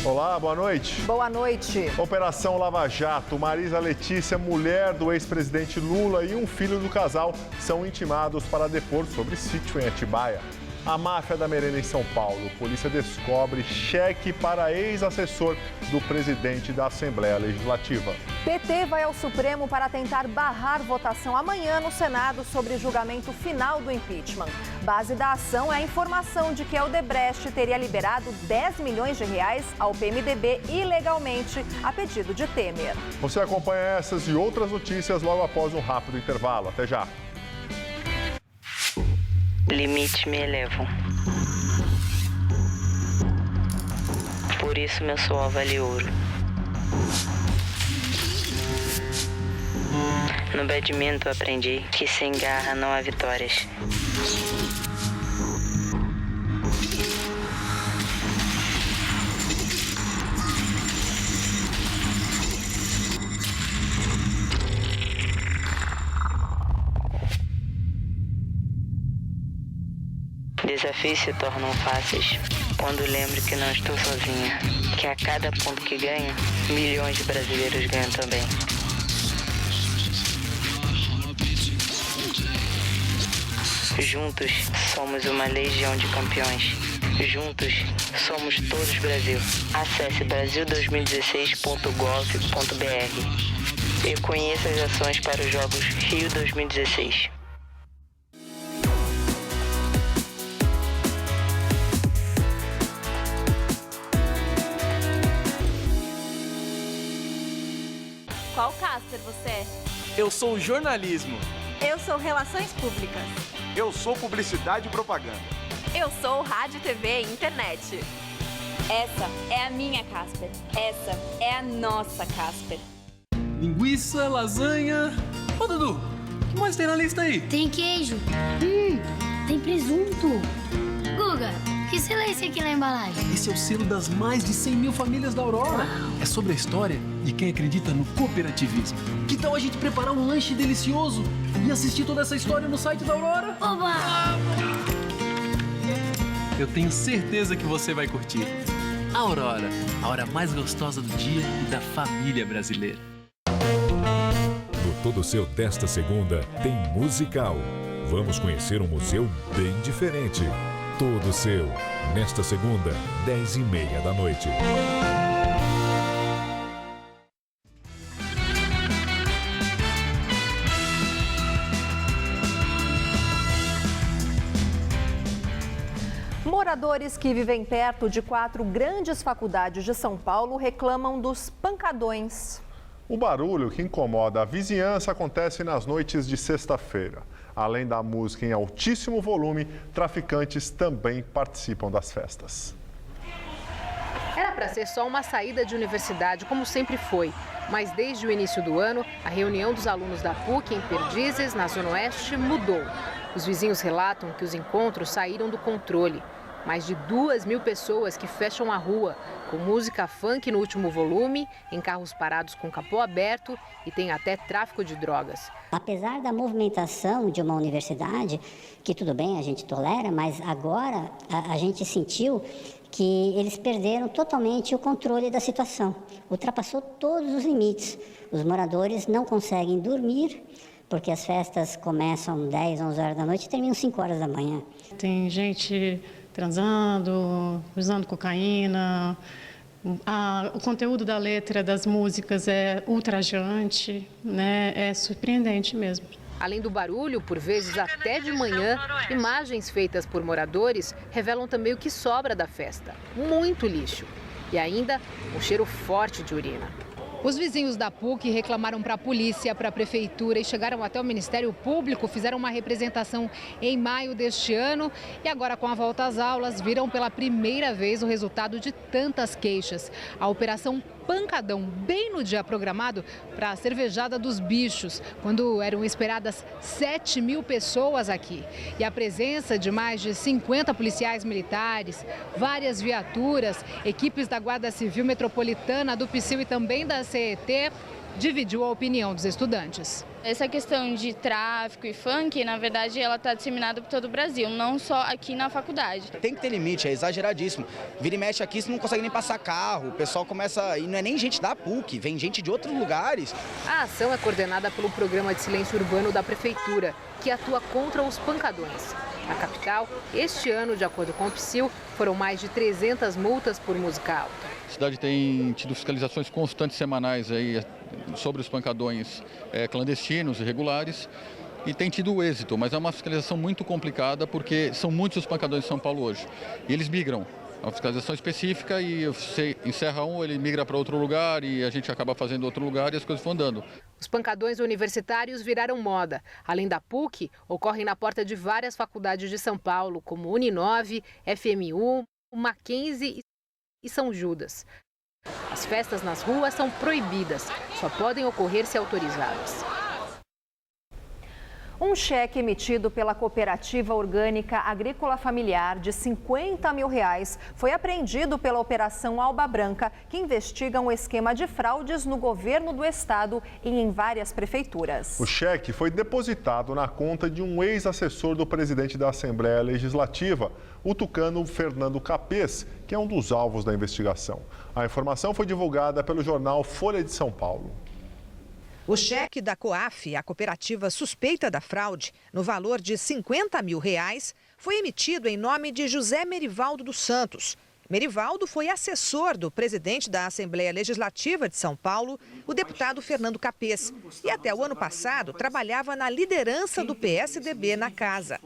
Olá, boa noite. Boa noite. Operação Lava Jato. Marisa Letícia, mulher do ex-presidente Lula e um filho do casal são intimados para depor sobre sítio em Atibaia. A máfia da merenda em São Paulo. Polícia descobre cheque para ex-assessor do presidente da Assembleia Legislativa. PT vai ao Supremo para tentar barrar votação amanhã no Senado sobre julgamento final do impeachment. Base da ação é a informação de que a Odebrecht teria liberado 10 milhões de reais ao PMDB ilegalmente, a pedido de Temer. Você acompanha essas e outras notícias logo após um rápido intervalo. Até já. Limites me elevam. Por isso meu suor vale ouro. No badminton aprendi que sem garra não há vitórias. Desafios se tornam fáceis quando lembro que não estou sozinha, que a cada ponto que ganho, milhões de brasileiros ganham também. Juntos somos uma legião de campeões. Juntos somos todos Brasil. Acesse brasil2016.gov.br e conheça as ações para os Jogos Rio 2016. Qual caster você é? Eu sou jornalismo. Eu sou Relações Públicas. Eu sou Publicidade e Propaganda. Eu sou Rádio, TV e Internet. Essa é a minha Casper. Essa é a nossa Casper. Linguiça, lasanha... Ô, Dudu, o que mais tem na lista aí? Tem queijo. Tem presunto. Guga, que selo é esse aqui na embalagem? Esse é o selo das mais de 100 mil famílias da Aurora. É sobre a história de quem acredita no cooperativismo. Que tal a gente preparar um lanche delicioso e assistir toda essa história no site da Aurora? Oba! Eu tenho certeza que você vai curtir. Aurora, a hora mais gostosa do dia e da família brasileira. No Todo Seu desta segunda tem musical. Vamos conhecer um museu bem diferente. Todo Seu, nesta segunda, 10h30 da noite. Moradores que vivem perto de 4 grandes faculdades de São Paulo reclamam dos pancadões. O barulho que incomoda a vizinhança acontece nas noites de sexta-feira. Além da música em altíssimo volume, traficantes também participam das festas. Era para ser só uma saída de universidade, como sempre foi. Mas desde o início do ano, a reunião dos alunos da PUC em Perdizes, na Zona Oeste, mudou. Os vizinhos relatam que os encontros saíram do controle. Mais de 2.000 pessoas que fecham a rua, com música funk no último volume, em carros parados com capô aberto e tem até tráfico de drogas. Apesar da movimentação de uma universidade, que tudo bem, a gente tolera, mas agora a gente sentiu que eles perderam totalmente o controle da situação. Ultrapassou todos os limites. Os moradores não conseguem dormir, porque as festas começam 10, 11 horas da noite e terminam 5 horas da manhã. Tem gente transando, usando cocaína. O conteúdo da letra das músicas é ultrajante, né? É surpreendente mesmo. Além do barulho, por vezes até de manhã, imagens feitas por moradores revelam também o que sobra da festa. Muito lixo. E ainda um cheiro forte de urina. Os vizinhos da PUC reclamaram para a polícia, para a prefeitura e chegaram até o Ministério Público, fizeram uma representação em maio deste ano e agora, com a volta às aulas, viram pela primeira vez o resultado de tantas queixas. A Operação Pancadão, bem no dia programado para a cervejada dos bichos, quando eram esperadas 7.000 pessoas aqui. E a presença de mais de 50 policiais militares, várias viaturas, equipes da Guarda Civil Metropolitana, do PSIL e também da CET, dividiu a opinião dos estudantes. Essa questão de tráfico e funk, na verdade, ela está disseminada por todo o Brasil, não só aqui na faculdade. Tem que ter limite, é exageradíssimo. Vira e mexe aqui, você não consegue nem passar carro, o pessoal começa... E não é nem gente da PUC, vem gente de outros lugares. A ação é coordenada pelo Programa de Silêncio Urbano da Prefeitura, que atua contra os pancadões. Na capital, este ano, de acordo com o PSIL, foram mais de 300 multas por música alta. A cidade tem tido fiscalizações constantes semanais aí sobre os pancadões clandestinos, irregulares, e tem tido êxito, mas é uma fiscalização muito complicada porque são muitos os pancadões de São Paulo hoje. E eles migram. É uma fiscalização específica e você encerra um, ele migra para outro lugar e a gente acaba fazendo outro lugar e as coisas vão andando. Os pancadões universitários viraram moda. Além da PUC, ocorrem na porta de várias faculdades de São Paulo, como Uninove, FMU, Mackenzie e São Judas. As festas nas ruas são proibidas, só podem ocorrer se autorizadas. Um cheque emitido pela Cooperativa Orgânica Agrícola Familiar de R$50 mil foi apreendido pela Operação Alba Branca, que investiga um esquema de fraudes no governo do estado e em várias prefeituras. O cheque foi depositado na conta de um ex-assessor do presidente da Assembleia Legislativa, o tucano Fernando Capês, que é um dos alvos da investigação. A informação foi divulgada pelo jornal Folha de São Paulo. O cheque da COAF, a cooperativa suspeita da fraude, no valor de R$50 mil, foi emitido em nome de José Merivaldo dos Santos. Merivaldo foi assessor do presidente da Assembleia Legislativa de São Paulo, o deputado Fernando Capês, e até o ano passado trabalhava na liderança do PSDB na casa.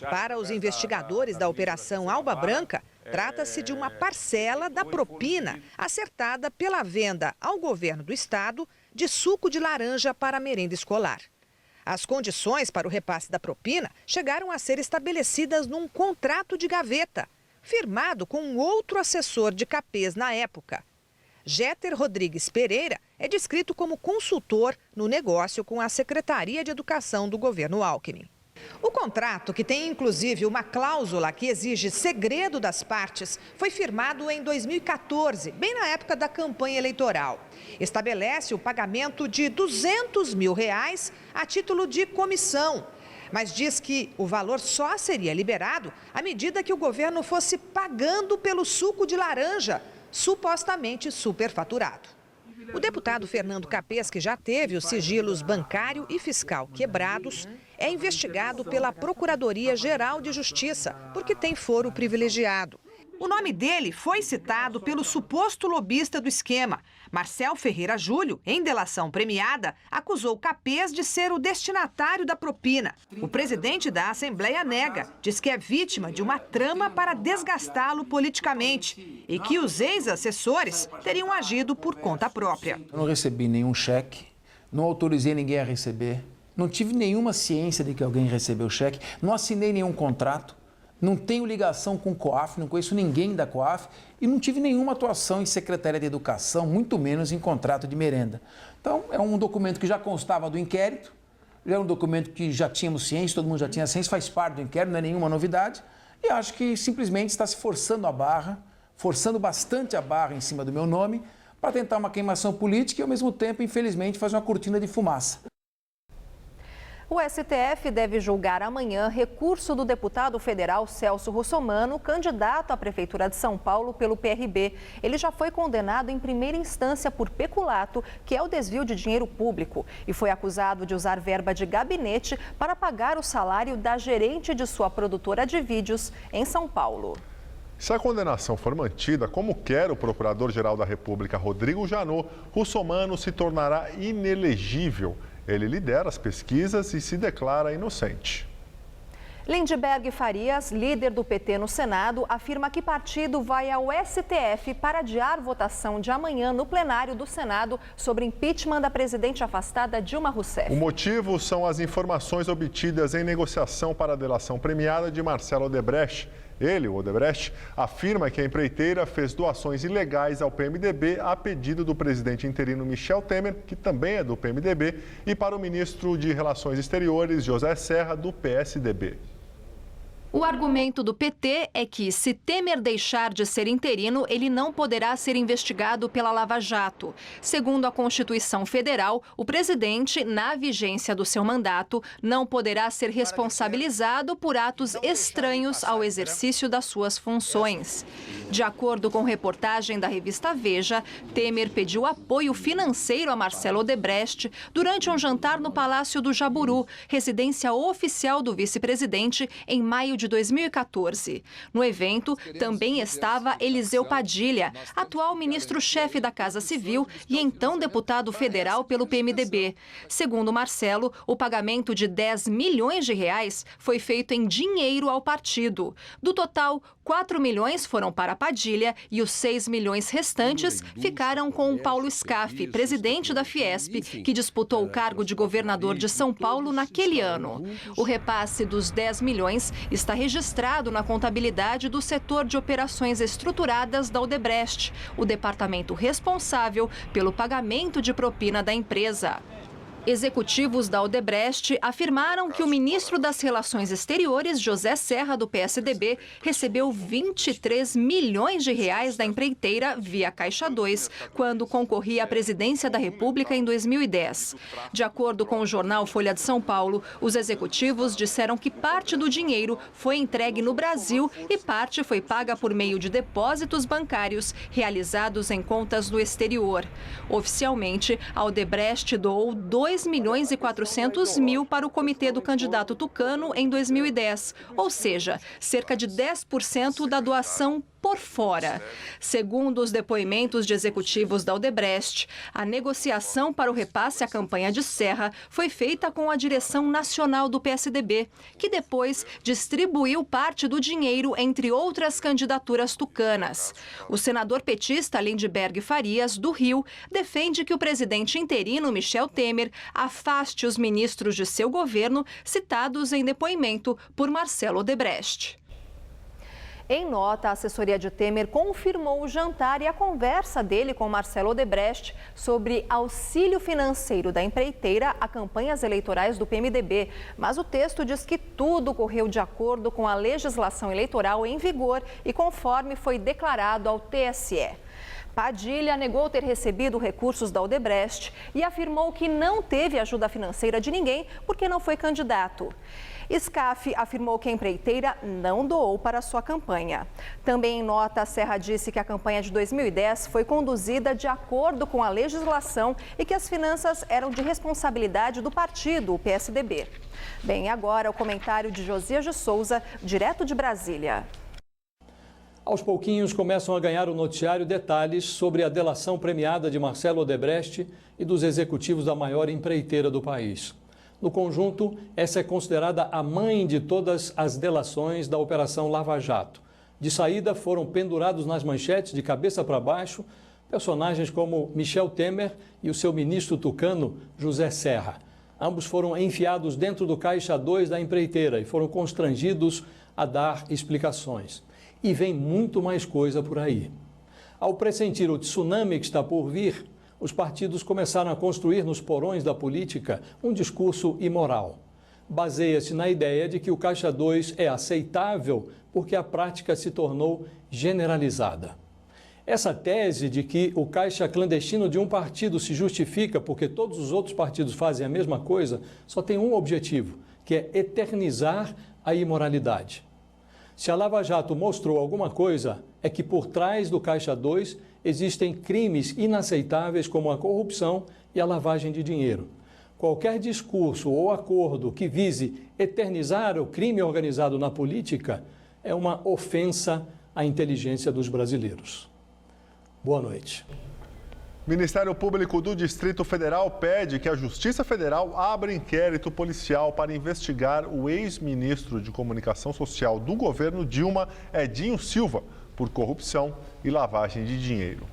Para os investigadores da Operação Alba Branca, trata-se de uma parcela da propina acertada pela venda ao governo do estado de suco de laranja para a merenda escolar. As condições para o repasse da propina chegaram a ser estabelecidas num contrato de gaveta, firmado com um outro assessor de Capês na época. Jeter Rodrigues Pereira é descrito como consultor no negócio com a Secretaria de Educação do governo Alckmin. O contrato, que tem inclusive uma cláusula que exige segredo das partes, foi firmado em 2014, bem na época da campanha eleitoral. Estabelece o pagamento de R$200 mil a título de comissão, mas diz que o valor só seria liberado à medida que o governo fosse pagando pelo suco de laranja, supostamente superfaturado. O deputado Fernando Capês, que já teve os sigilos bancário e fiscal quebrados, é investigado pela Procuradoria-Geral de Justiça, porque tem foro privilegiado. O nome dele foi citado pelo suposto lobista do esquema. Marcel Ferreira Júlio, em delação premiada, acusou Capês de ser o destinatário da propina. O presidente da Assembleia nega, diz que é vítima de uma trama para desgastá-lo politicamente e que os ex-assessores teriam agido por conta própria. Eu não recebi nenhum cheque, não autorizei ninguém a receber, não tive nenhuma ciência de que alguém recebeu o cheque, não assinei nenhum contrato. Não tenho ligação com o COAF, não conheço ninguém da COAF e não tive nenhuma atuação em Secretaria de Educação, muito menos em contrato de merenda. Então, é um documento que já constava do inquérito, já é um documento que já tínhamos ciência, todo mundo já tinha ciência, faz parte do inquérito, não é nenhuma novidade. E acho que simplesmente está se forçando a barra, forçando bastante a barra em cima do meu nome, para tentar uma queimação política e, ao mesmo tempo, infelizmente, fazer uma cortina de fumaça. O STF deve julgar amanhã recurso do deputado federal Celso Russomano, candidato à Prefeitura de São Paulo pelo PRB. Ele já foi condenado em primeira instância por peculato, que é o desvio de dinheiro público, e foi acusado de usar verba de gabinete para pagar o salário da gerente de sua produtora de vídeos em São Paulo. Se a condenação for mantida, como quer o Procurador-Geral da República, Rodrigo Janot, Russomano se tornará inelegível. Ele lidera as pesquisas e se declara inocente. Lindbergh Farias, líder do PT no Senado, afirma que partido vai ao STF para adiar votação de amanhã no plenário do Senado sobre impeachment da presidente afastada Dilma Rousseff. O motivo são as informações obtidas em negociação para a delação premiada de Marcelo Odebrecht. Ele, o Odebrecht, afirma que a empreiteira fez doações ilegais ao PMDB a pedido do presidente interino Michel Temer, que também é do PMDB, e para o ministro de Relações Exteriores, José Serra, do PSDB. O argumento do PT é que, se Temer deixar de ser interino, ele não poderá ser investigado pela Lava Jato. Segundo a Constituição Federal, o presidente, na vigência do seu mandato, não poderá ser responsabilizado por atos estranhos ao exercício das suas funções. De acordo com reportagem da revista Veja, Temer pediu apoio financeiro a Marcelo Odebrecht durante um jantar no Palácio do Jaburu, residência oficial do vice-presidente, em maio de 2014. No evento, também estava Eliseu Padilha, atual ministro-chefe da Casa Civil e então deputado federal pelo PMDB. Segundo Marcelo, o pagamento de 10 milhões de reais foi feito em dinheiro ao partido. Do total, 4 milhões foram para Padilha e os 6 milhões restantes ficaram com o Paulo Scaff, presidente da Fiesp, que disputou o cargo de governador de São Paulo naquele ano. O repasse dos 10 milhões está registrado na contabilidade do setor de operações estruturadas da Odebrecht, o departamento responsável pelo pagamento de propina da empresa. Executivos da Odebrecht afirmaram que o ministro das Relações Exteriores, José Serra, do PSDB, recebeu 23 milhões de reais da empreiteira via Caixa 2, quando concorria à presidência da República em 2010. De acordo com o jornal Folha de São Paulo, os executivos disseram que parte do dinheiro foi entregue no Brasil e parte foi paga por meio de depósitos bancários realizados em contas no exterior. Oficialmente, a Odebrecht doou 2 milhões e 400 mil para o comitê do candidato Tucano em 2010, ou seja, cerca de 10% da doação por fora. Segundo os depoimentos de executivos da Odebrecht, a negociação para o repasse à campanha de Serra foi feita com a direção nacional do PSDB, que depois distribuiu parte do dinheiro entre outras candidaturas tucanas. O senador petista Lindbergh Farias, do Rio, defende que o presidente interino Michel Temer afaste os ministros de seu governo citados em depoimento por Marcelo Odebrecht. Em nota, a assessoria de Temer confirmou o jantar e a conversa dele com Marcelo Odebrecht sobre auxílio financeiro da empreiteira a campanhas eleitorais do PMDB. Mas o texto diz que tudo correu de acordo com a legislação eleitoral em vigor e conforme foi declarado ao TSE. Padilha negou ter recebido recursos da Odebrecht e afirmou que não teve ajuda financeira de ninguém porque não foi candidato. Scaff afirmou que a empreiteira não doou para sua campanha. Também em nota, Serra disse que a campanha de 2010 foi conduzida de acordo com a legislação e que as finanças eram de responsabilidade do partido, o PSDB. Bem, agora o comentário de Josias de Souza, direto de Brasília. Aos pouquinhos começam a ganhar o noticiário detalhes sobre a delação premiada de Marcelo Odebrecht e dos executivos da maior empreiteira do país. No conjunto, essa é considerada a mãe de todas as delações da Operação Lava Jato. De saída, foram pendurados nas manchetes de cabeça para baixo personagens como Michel Temer e o seu ministro tucano, José Serra. Ambos foram enfiados dentro do Caixa 2 da empreiteira e foram constrangidos a dar explicações. E vem muito mais coisa por aí. Ao pressentir o tsunami que está por vir, os partidos começaram a construir nos porões da política um discurso imoral. Baseia-se na ideia de que o Caixa 2 é aceitável porque a prática se tornou generalizada. Essa tese de que o caixa clandestino de um partido se justifica porque todos os outros partidos fazem a mesma coisa só tem um objetivo, que é eternizar a imoralidade. Se a Lava Jato mostrou alguma coisa, é que por trás do Caixa 2 existem crimes inaceitáveis como a corrupção e a lavagem de dinheiro. Qualquer discurso ou acordo que vise eternizar o crime organizado na política é uma ofensa à inteligência dos brasileiros. Boa noite. Ministério Público do Distrito Federal pede que a Justiça Federal abra inquérito policial para investigar o ex-ministro de Comunicação Social do governo Dilma, Edinho Silva, por corrupção e lavagem de dinheiro.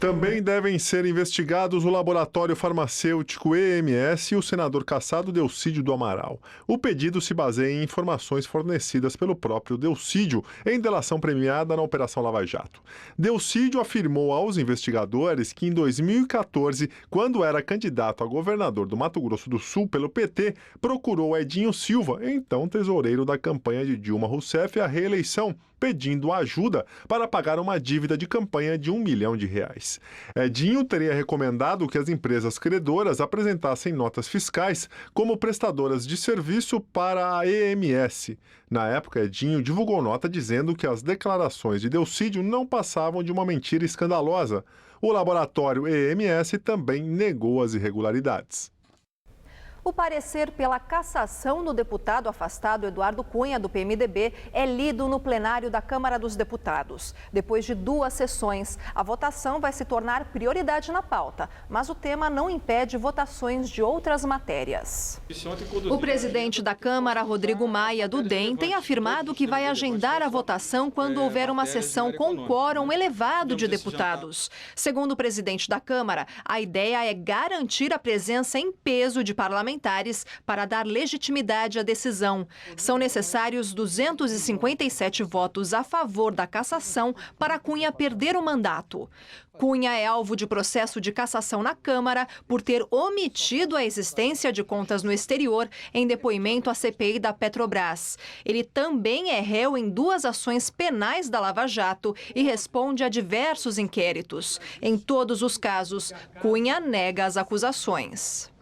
Também devem ser investigados o laboratório farmacêutico EMS e o senador cassado Delcídio do Amaral. O pedido se baseia em informações fornecidas pelo próprio Delcídio em delação premiada na Operação Lava Jato. Delcídio afirmou aos investigadores que em 2014, quando era candidato a governador do Mato Grosso do Sul pelo PT, procurou Edinho Silva, então tesoureiro da campanha de Dilma Rousseff à reeleição, pedindo ajuda para pagar uma dívida de campanha de R$1 milhão. Edinho teria recomendado que as empresas credoras apresentassem notas fiscais como prestadoras de serviço para a EMS. Na época, Edinho divulgou nota dizendo que as declarações de Delcídio não passavam de uma mentira escandalosa. O laboratório EMS também negou as irregularidades. O parecer pela cassação do deputado afastado Eduardo Cunha, do PMDB, é lido no plenário da Câmara dos Deputados. Depois de 2 sessões, a votação vai se tornar prioridade na pauta, mas o tema não impede votações de outras matérias. O presidente da Câmara, Rodrigo Maia, do DEM, tem afirmado que vai agendar a votação quando houver uma sessão com quórum elevado de deputados. Segundo o presidente da Câmara, a ideia é garantir a presença em peso de parlamentares para dar legitimidade à decisão. São necessários 257 votos a favor da cassação para Cunha perder o mandato. Cunha é alvo de processo de cassação na Câmara por ter omitido a existência de contas no exterior em depoimento à CPI da Petrobras. Ele também é réu em 2 ações penais da Lava Jato e responde a diversos inquéritos. Em todos os casos, Cunha nega as acusações.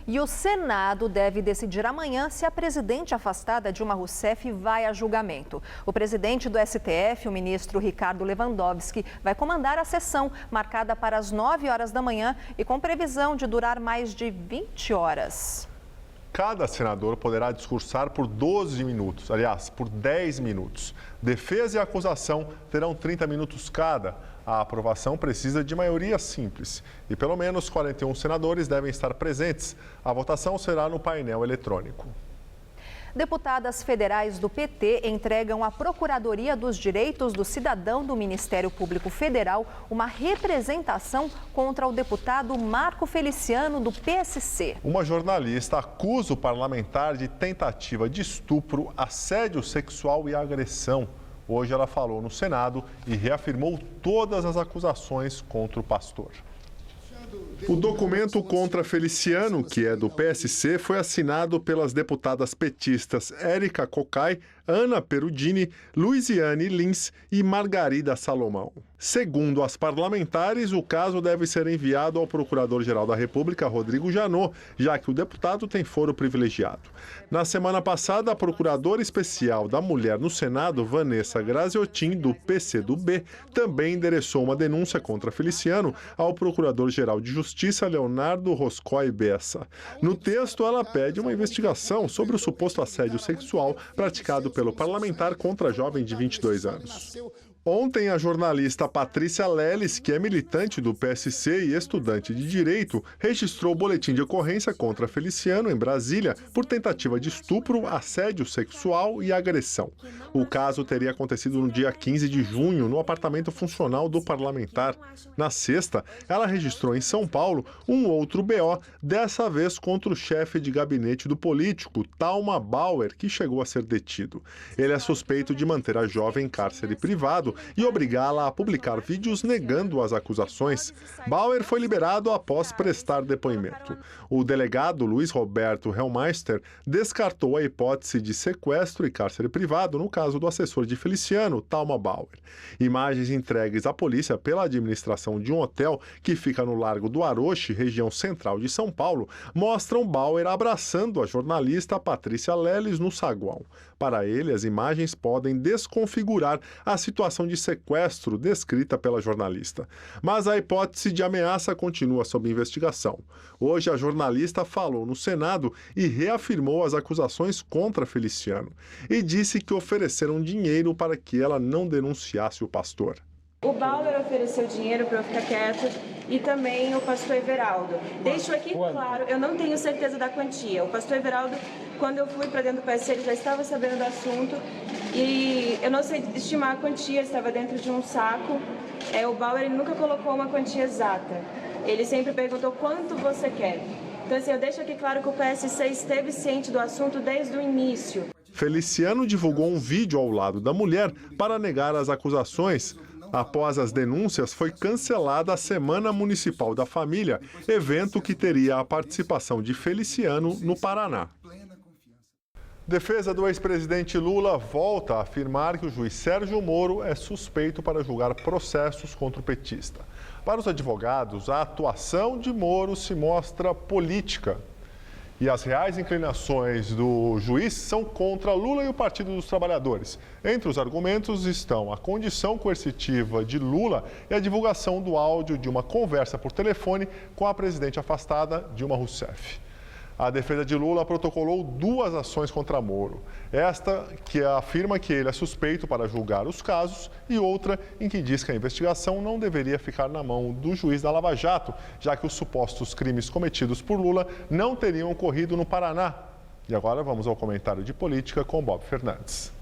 E o Senado deve decidir amanhã se a presidente afastada Dilma Rousseff vai a julgamento. O presidente do STF, o ministro Ricardo Lewandowski, vai comandar a sessão, marcada para as 9 horas da manhã e com previsão de durar mais de 20 horas. Cada senador poderá discursar por 12 minutos, aliás, por 10 minutos. Defesa e acusação terão 30 minutos cada. A aprovação precisa de maioria simples e pelo menos 41 senadores devem estar presentes. A votação será no painel eletrônico. Deputadas federais do PT entregam à Procuradoria dos Direitos do Cidadão do Ministério Público Federal uma representação contra o deputado Marco Feliciano, do PSC. Uma jornalista acusa o parlamentar de tentativa de estupro, assédio sexual e agressão. Hoje ela falou no Senado e reafirmou todas as acusações contra o pastor. O documento contra Feliciano, que é do PSC, foi assinado pelas deputadas petistas Érica Cocai, Ana Perudini, Luiziane Lins e Margarida Salomão. Segundo as parlamentares, o caso deve ser enviado ao Procurador-Geral da República, Rodrigo Janot, já que o deputado tem foro privilegiado. Na semana passada, a Procuradora Especial da Mulher no Senado, Vanessa Graziotin, do PCdoB, também endereçou uma denúncia contra Feliciano ao Procurador-Geral de Justiça, Leonardo Roscoe Bessa. No texto, ela pede uma investigação sobre o suposto assédio sexual praticado pelo parlamentar contra a jovem de 22 anos. Ontem, a jornalista Patrícia Leles, que é militante do PSC e estudante de Direito, registrou o boletim de ocorrência contra Feliciano, em Brasília, por tentativa de estupro, assédio sexual e agressão. O caso teria acontecido no dia 15 de junho, no apartamento funcional do parlamentar. Na sexta, ela registrou em São Paulo um outro BO, dessa vez contra o chefe de gabinete do político, Talma Bauer, que chegou a ser detido. Ele é suspeito de manter a jovem em cárcere privado e obrigá-la a publicar vídeos negando as acusações. Bauer foi liberado após prestar depoimento. O delegado Luiz Roberto Hellmeister descartou a hipótese de sequestro e cárcere privado no caso do assessor de Feliciano, Talma Bauer. Imagens entregues à polícia pela administração de um hotel que fica no Largo do Aroche, região central de São Paulo, mostram Bauer abraçando a jornalista Patrícia Leles no saguão. Para ele, as imagens podem desconfigurar a situação de sequestro descrita pela jornalista. Mas a hipótese de ameaça continua sob investigação. Hoje, a jornalista falou no Senado e reafirmou as acusações contra Feliciano e disse que ofereceram dinheiro para que ela não denunciasse o pastor. O Bauer ofereceu dinheiro para eu ficar quieto e também o pastor Everaldo. Deixo aqui claro, eu não tenho certeza da quantia. O pastor Everaldo Quando eu fui para dentro do PSC, ele já estava sabendo do assunto e eu não sei estimar a quantia, estava dentro de um saco. O Bauer ele nunca colocou uma quantia exata. Ele sempre perguntou quanto você quer. Então, assim, eu deixo aqui claro que o PSC esteve ciente do assunto desde o início. Feliciano divulgou um vídeo ao lado da mulher para negar as acusações. Após as denúncias, foi cancelada a Semana Municipal da Família, evento que teria a participação de Feliciano no Paraná. Defesa do ex-presidente Lula volta a afirmar que o juiz Sérgio Moro é suspeito para julgar processos contra o petista. Para os advogados, a atuação de Moro se mostra política. E as reais inclinações do juiz são contra Lula e o Partido dos Trabalhadores. Entre os argumentos estão a condição coercitiva de Lula e a divulgação do áudio de uma conversa por telefone com a presidente afastada, Dilma Rousseff. A defesa de Lula protocolou 2 ações contra Moro. Esta que afirma que ele é suspeito para julgar os casos e outra em que diz que a investigação não deveria ficar na mão do juiz da Lava Jato, já que os supostos crimes cometidos por Lula não teriam ocorrido no Paraná. E agora vamos ao comentário de política com Bob Fernandes.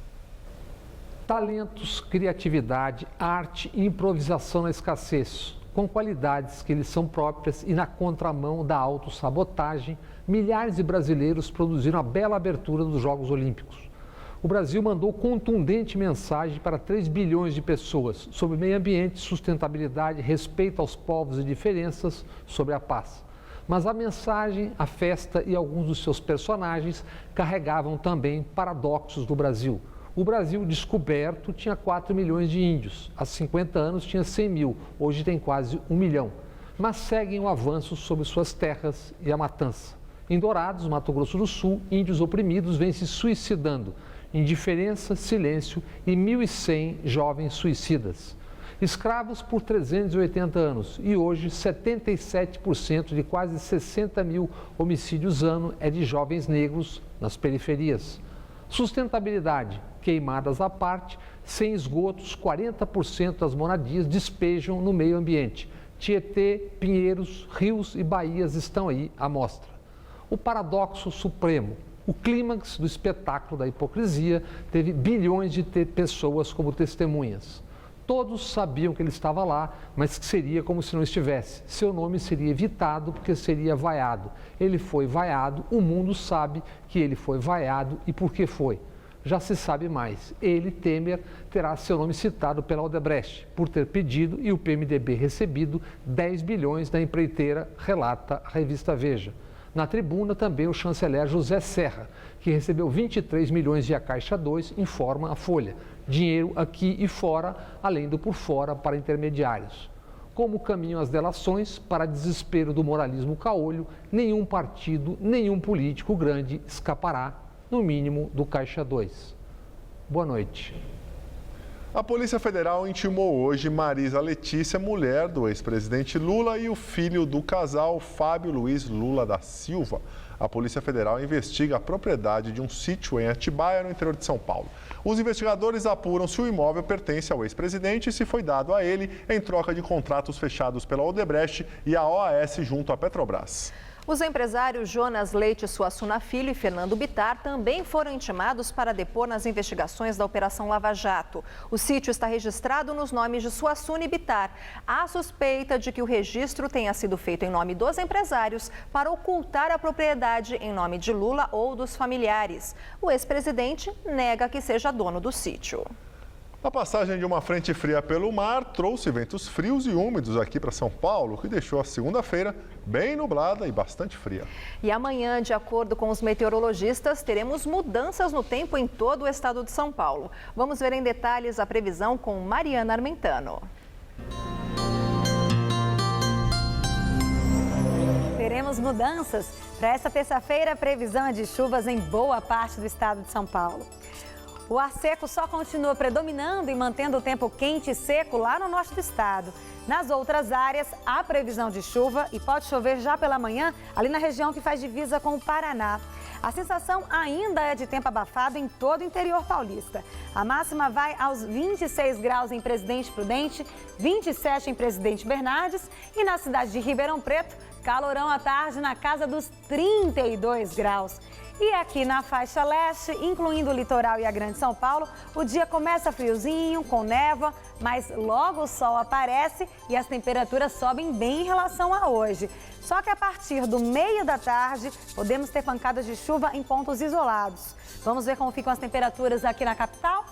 Talentos, criatividade, arte e improvisação na escassez, com qualidades que lhes são próprias e na contramão da autossabotagem, milhares de brasileiros produziram a bela abertura dos Jogos Olímpicos. O Brasil mandou contundente mensagem para 3 bilhões de pessoas sobre meio ambiente, sustentabilidade, respeito aos povos e diferenças, sobre a paz. Mas a mensagem, a festa e alguns dos seus personagens carregavam também paradoxos do Brasil. O Brasil descoberto tinha 4 milhões de índios, há 50 anos tinha 100 mil, hoje tem quase 1 milhão. Mas seguem o avanço sobre suas terras e a matança. Em Dourados, Mato Grosso do Sul, índios oprimidos vêm se suicidando. Indiferença, silêncio e 1.100 jovens suicidas. Escravos por 380 anos e hoje 77% de quase 60 mil homicídios ano é de jovens negros nas periferias. Sustentabilidade, queimadas à parte, sem esgotos, 40% das moradias despejam no meio ambiente. Tietê, pinheiros, rios e baías estão aí à mostra. O paradoxo supremo, o clímax do espetáculo da hipocrisia, teve bilhões de pessoas como testemunhas. Todos sabiam que ele estava lá, mas que seria como se não estivesse. Seu nome seria evitado porque seria vaiado. Ele foi vaiado, o mundo sabe que ele foi vaiado e por que foi. Já se sabe mais. Ele, Temer, terá seu nome citado pela Odebrecht por ter pedido e o PMDB recebido 10 bilhões da empreiteira, relata a revista Veja. Na tribuna, também o chanceler José Serra, que recebeu 23 milhões via Caixa 2, informa a Folha. Dinheiro aqui e fora, além do por fora para intermediários. Como caminham as delações, para desespero do moralismo caolho, nenhum partido, nenhum político grande escapará, no mínimo, do Caixa 2. Boa noite. A Polícia Federal intimou hoje Marisa Letícia, mulher do ex-presidente Lula, e o filho do casal, Fábio Luiz Lula da Silva. A Polícia Federal investiga a propriedade de um sítio em Atibaia, no interior de São Paulo. Os investigadores apuram se o imóvel pertence ao ex-presidente e se foi dado a ele em troca de contratos fechados pela Odebrecht e a OAS junto à Petrobras. Os empresários Jonas Leite Suassuna Filho e Fernando Bittar também foram intimados para depor nas investigações da Operação Lava Jato. O sítio está registrado nos nomes de Suassuna e Bittar. Há suspeita de que o registro tenha sido feito em nome dos empresários para ocultar a propriedade em nome de Lula ou dos familiares. O ex-presidente nega que seja dono do sítio. A passagem de uma frente fria pelo mar trouxe ventos frios e úmidos aqui para São Paulo, que deixou a segunda-feira bem nublada e bastante fria. E amanhã, de acordo com os meteorologistas, teremos mudanças no tempo em todo o estado de São Paulo. Vamos ver em detalhes a previsão com Mariana Armentano. Teremos mudanças. Para esta terça-feira, a previsão é de chuvas em boa parte do estado de São Paulo. O ar seco só continua predominando e mantendo o tempo quente e seco lá no norte do estado. Nas outras áreas, há previsão de chuva e pode chover já pela manhã, ali na região que faz divisa com o Paraná. A sensação ainda é de tempo abafado em todo o interior paulista. A máxima vai aos 26 graus em Presidente Prudente, 27 em Presidente Bernardes e na cidade de Ribeirão Preto, calorão à tarde na casa dos 32 graus. E aqui na faixa leste, incluindo o litoral e a Grande São Paulo, o dia começa friozinho, com névoa, mas logo o sol aparece e as temperaturas sobem bem em relação a hoje. Só que a partir do meio da tarde, podemos ter pancadas de chuva em pontos isolados. Vamos ver como ficam as temperaturas aqui na capital?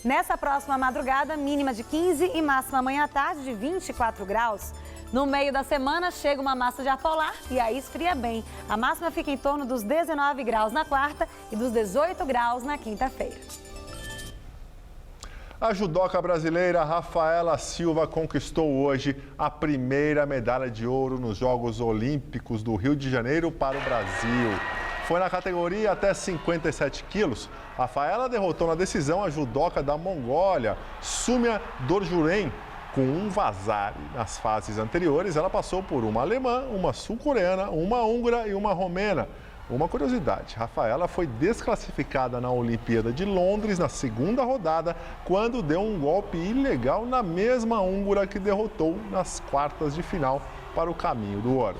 Nessa próxima madrugada, mínima de 15 e máxima amanhã à tarde de 24 graus. No meio da semana, chega uma massa de ar polar e aí esfria bem. A máxima fica em torno dos 19 graus na quarta e dos 18 graus na quinta-feira. A judoca brasileira Rafaela Silva conquistou hoje a primeira medalha de ouro nos Jogos Olímpicos do Rio de Janeiro para o Brasil. Foi na categoria até 57 quilos. Rafaela derrotou na decisão a judoca da Mongólia, Sumia Dorjuren, com um vazare. Nas fases anteriores, ela passou por uma alemã, uma sul-coreana, uma húngara e uma romena. Uma curiosidade, Rafaela foi desclassificada na Olimpíada de Londres na segunda rodada, quando deu um golpe ilegal na mesma húngara que derrotou nas quartas de final para o caminho do ouro.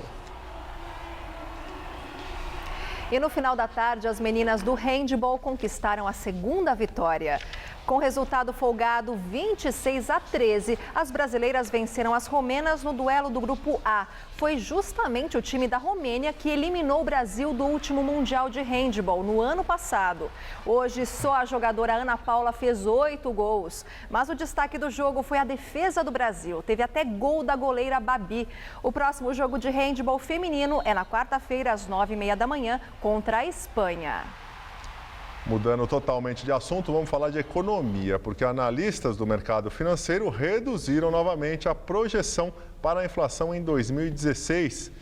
E no final da tarde, as meninas do handball conquistaram a segunda vitória. Com resultado folgado 26-13, as brasileiras venceram as romenas no duelo do Grupo A. Foi justamente o time da Romênia que eliminou o Brasil do último Mundial de Handball no ano passado. Hoje, só a jogadora Ana Paula fez 8 gols. Mas o destaque do jogo foi a defesa do Brasil. Teve até gol da goleira Babi. O próximo jogo de handball feminino é na quarta-feira, às 9h30 da manhã, contra a Espanha. Mudando totalmente de assunto, vamos falar de economia, porque analistas do mercado financeiro reduziram novamente a projeção para a inflação em 2016.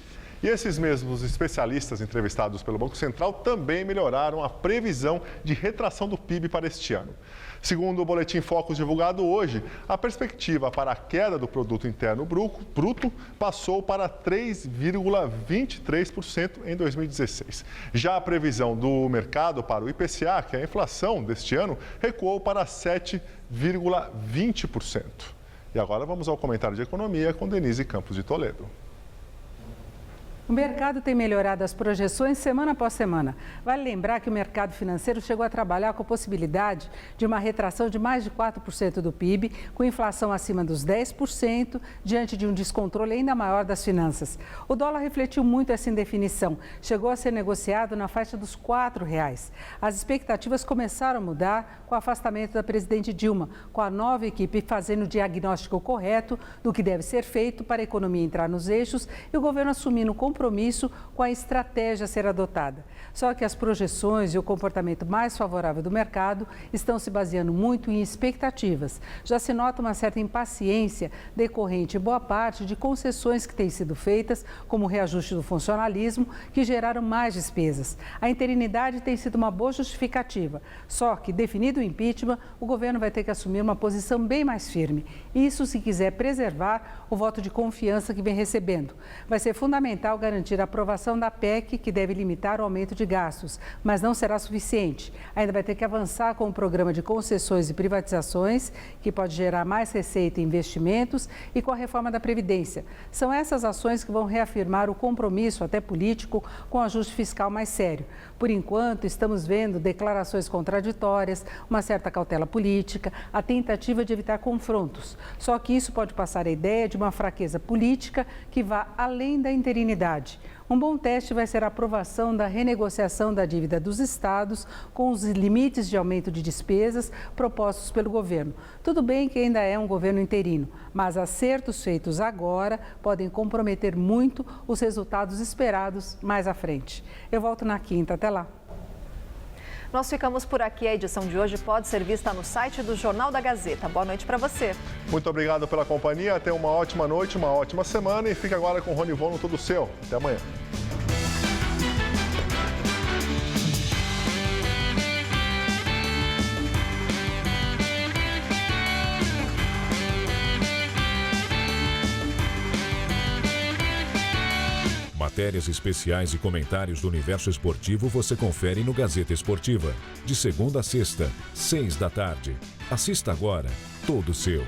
E esses mesmos especialistas entrevistados pelo Banco Central também melhoraram a previsão de retração do PIB para este ano. Segundo o Boletim Focus divulgado hoje, a perspectiva para a queda do Produto Interno Bruto passou para 3,23% em 2016. Já a previsão do mercado para o IPCA, que é a inflação deste ano, recuou para 7,20%. E agora vamos ao comentário de economia com Denise Campos de Toledo. O mercado tem melhorado as projeções semana após semana. Vale lembrar que o mercado financeiro chegou a trabalhar com a possibilidade de uma retração de mais de 4% do PIB, com inflação acima dos 10%, diante de um descontrole ainda maior das finanças. O dólar refletiu muito essa indefinição. Chegou a ser negociado na faixa dos R$ 4,00. As expectativas começaram a mudar com o afastamento da presidente Dilma, com a nova equipe fazendo o diagnóstico correto do que deve ser feito para a economia entrar nos eixos e o governo assumindo o compromisso com a estratégia a ser adotada. Só que as projeções e o comportamento mais favorável do mercado estão se baseando muito em expectativas. Já se nota uma certa impaciência decorrente em boa parte de concessões que têm sido feitas, como o reajuste do funcionalismo, que geraram mais despesas. A interinidade tem sido uma boa justificativa. Só que, definido o impeachment, o governo vai ter que assumir uma posição bem mais firme. Isso se quiser preservar o voto de confiança que vem recebendo. Vai ser fundamental garantir a aprovação da PEC, que deve limitar o aumento de gastos, mas não será suficiente. Ainda vai ter que avançar com o programa de concessões e privatizações, que pode gerar mais receita e investimentos, e com a reforma da Previdência. São essas ações que vão reafirmar o compromisso, até político, com o ajuste fiscal mais sério. Por enquanto, estamos vendo declarações contraditórias, uma certa cautela política, a tentativa de evitar confrontos. Só que isso pode passar a ideia de uma fraqueza política que vá além da interinidade. Um bom teste vai ser a aprovação da renegociação da dívida dos estados com os limites de aumento de despesas propostos pelo governo. Tudo bem que ainda é um governo interino, mas acertos feitos agora podem comprometer muito os resultados esperados mais à frente. Eu volto na quinta. Até lá. Nós ficamos por aqui. A edição de hoje pode ser vista no site do Jornal da Gazeta. Boa noite para você. Muito obrigado pela companhia. Tenha uma ótima noite, uma ótima semana e fique agora com o Ronivon no Tudo Seu. Até amanhã. Matérias especiais e comentários do universo esportivo você confere no Gazeta Esportiva. De segunda a sexta, 6 da tarde. Assista agora, Todo Seu.